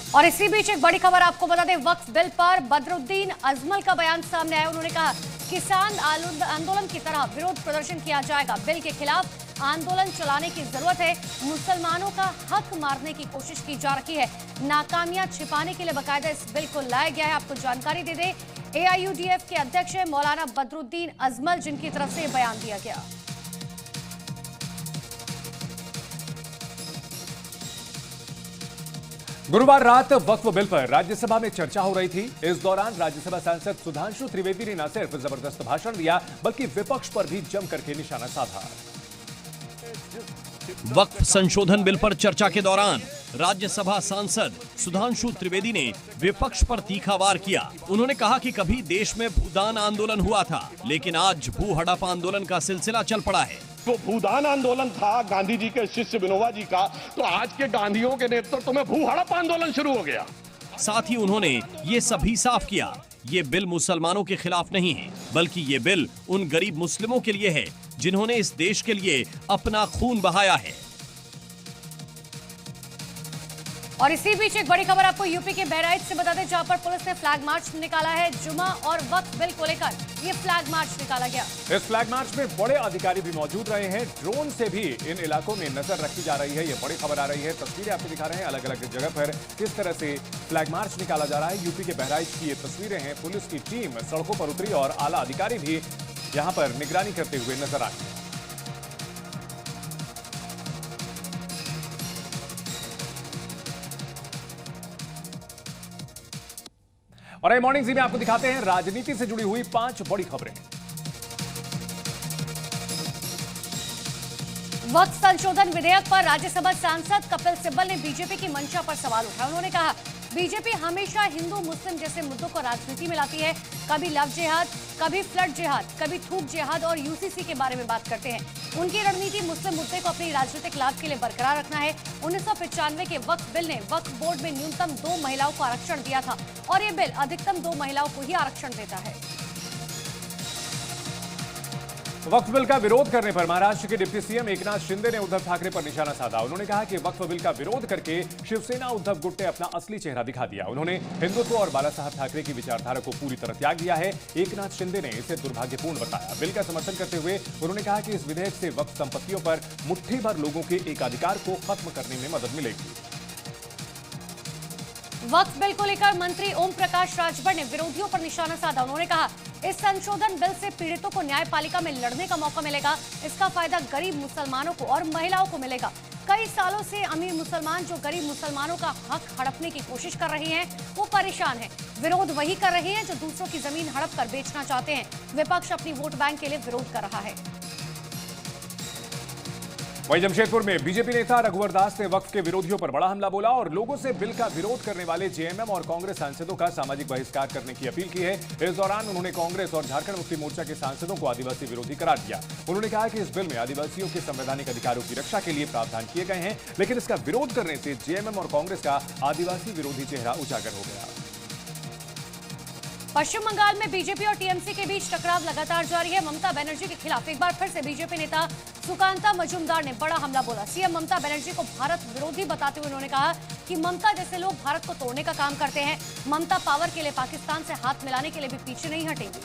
और इसी बीच एक बड़ी खबर आपको बता दें, वक्फ बिल पर बदरुद्दीन अजमल का बयान सामने आया। उन्होंने कहा किसान आंदोलन की तरह विरोध प्रदर्शन किया जाएगा। बिल के खिलाफ आंदोलन चलाने की जरूरत है। मुसलमानों का हक मारने की कोशिश की जा रही है। नाकामियां छिपाने के लिए बाकायदा इस बिल को लाया गया है। आपको जानकारी दे दें, AIUDF के अध्यक्ष है मौलाना बदरुद्दीन अजमल, जिनकी तरफ से बयान दिया गया। गुरुवार रात वक्फ बिल पर राज्यसभा में चर्चा हो रही थी। इस दौरान राज्यसभा सांसद सुधांशु त्रिवेदी ने न सिर्फ जबरदस्त भाषण दिया, बल्कि विपक्ष पर भी जमकर के निशाना साधा। वक्फ संशोधन बिल पर चर्चा के दौरान राज्यसभा सांसद सुधांशु त्रिवेदी ने विपक्ष पर तीखा वार किया। उन्होंने कहा कि कभी देश में भूदान आंदोलन हुआ था, लेकिन आज भू हड़प आंदोलन का सिलसिला चल पड़ा है। तो भूदान आंदोलन था गांधी जी के शिष्य विनोबा जी का, तो आज के गांधियों के नेतृत्व में भू हड़प आंदोलन शुरू हो गया। साथ ही उन्होंने ये सभी साफ किया, ये बिल मुसलमानों के खिलाफ नहीं है, बल्कि ये बिल उन गरीब मुस्लिमों के लिए है जिन्होंने इस देश के लिए अपना खून बहाया है। और इसी बीच एक बड़ी खबर आपको यूपी के बहराइच से बता दें, जहां पर पुलिस ने फ्लैग मार्च निकाला है। जुमा और वक्फ बिल को लेकर ये फ्लैग मार्च निकाला गया। इस फ्लैग मार्च में बड़े अधिकारी भी मौजूद रहे हैं। ड्रोन से भी इन इलाकों में नजर रखी जा रही है। ये बड़ी खबर आ रही है। तस्वीरें आपको दिखा रहे हैं अलग अलग जगह पर किस तरह से फ्लैग मार्च निकाला जा रहा है। यूपी के बहराइच की ये तस्वीरें हैं। पुलिस की टीम सड़कों पर उतरी और आला अधिकारी भी यहां पर निगरानी करते हुए नजर आए। और आई मॉर्निंग जी में आपको दिखाते हैं राजनीति से जुड़ी हुई 5 बड़ी खबरें। वक्फ संशोधन विधेयक पर राज्यसभा सांसद कपिल सिब्बल ने बीजेपी की मंशा पर सवाल उठाया। उन्होंने कहा बीजेपी हमेशा हिंदू मुस्लिम जैसे मुद्दों को राजनीति में लाती है। कभी लव जिहाद, कभी फ्लड जिहाद, कभी थूक जिहाद और UCC के बारे में बात करते हैं। उनकी रणनीति मुस्लिम मुद्दे को अपनी राजनीतिक लाभ के लिए बरकरार रखना है। 1995 के वक्फ बिल ने वक्फ बोर्ड में न्यूनतम 2 महिलाओं को आरक्षण दिया था और ये बिल अधिकतम 2 महिलाओं को ही आरक्षण देता है। वक्फ बिल का विरोध करने पर महाराष्ट्र के डिप्टी सीएम एकनाथ शिंदे ने उद्धव ठाकरे पर निशाना साधा। उन्होंने कहा कि वक्फ बिल का विरोध करके शिवसेना उद्धव गुट ने अपना असली चेहरा दिखा दिया। उन्होंने हिंदुत्व और बाला साहब ठाकरे की विचारधारा को पूरी तरह त्याग दिया है। एकनाथ शिंदे ने इसे दुर्भाग्यपूर्ण बताया। बिल का समर्थन करते हुए उन्होंने कहा कि इस विधेयक से वक्फ संपत्तियों पर मुट्ठी भर लोगों के एकाधिकार को खत्म करने में मदद मिलेगी। वक्फ बिल को लेकर मंत्री ओम प्रकाश राजभर ने विरोधियों पर निशाना साधा। उन्होंने कहा इस संशोधन बिल से पीड़ितों को न्यायपालिका में लड़ने का मौका मिलेगा। इसका फायदा गरीब मुसलमानों को और महिलाओं को मिलेगा। कई सालों से अमीर मुसलमान जो गरीब मुसलमानों का हक हड़पने की कोशिश कर रहे हैं, वो परेशान हैं। विरोध वही कर रहे हैं जो दूसरों की जमीन हड़प कर बेचना चाहते हैं। विपक्ष अपनी वोट बैंक के लिए विरोध कर रहा है। वहीं जमशेदपुर में बीजेपी नेता रघुवर दास ने वक्फ के विरोधियों पर बड़ा हमला बोला और लोगों से बिल का विरोध करने वाले JMM और कांग्रेस सांसदों का सामाजिक बहिष्कार करने की अपील की है। इस दौरान उन्होंने कांग्रेस और झारखंड मुक्ति मोर्चा के सांसदों को आदिवासी विरोधी करार दिया। उन्होंने कहा कि इस बिल में आदिवासियों के संवैधानिक अधिकारों की रक्षा के लिए प्रावधान किए गए हैं, लेकिन इसका विरोध करने से JMM और कांग्रेस का आदिवासी विरोधी चेहरा उजागर हो गया। पश्चिम बंगाल में बीजेपी और टीएमसी के बीच टकराव लगातार जारी है। ममता बनर्जी के खिलाफ एक बार फिर से बीजेपी नेता सुकांता मजूमदार ने बड़ा हमला बोला। सीएम ममता बनर्जी को भारत विरोधी बताते हुए उन्होंने कहा कि ममता जैसे लोग भारत को तोड़ने का काम करते हैं। ममता पावर के लिए पाकिस्तान से हाथ मिलाने के लिए भी पीछे नहीं हटेंगी।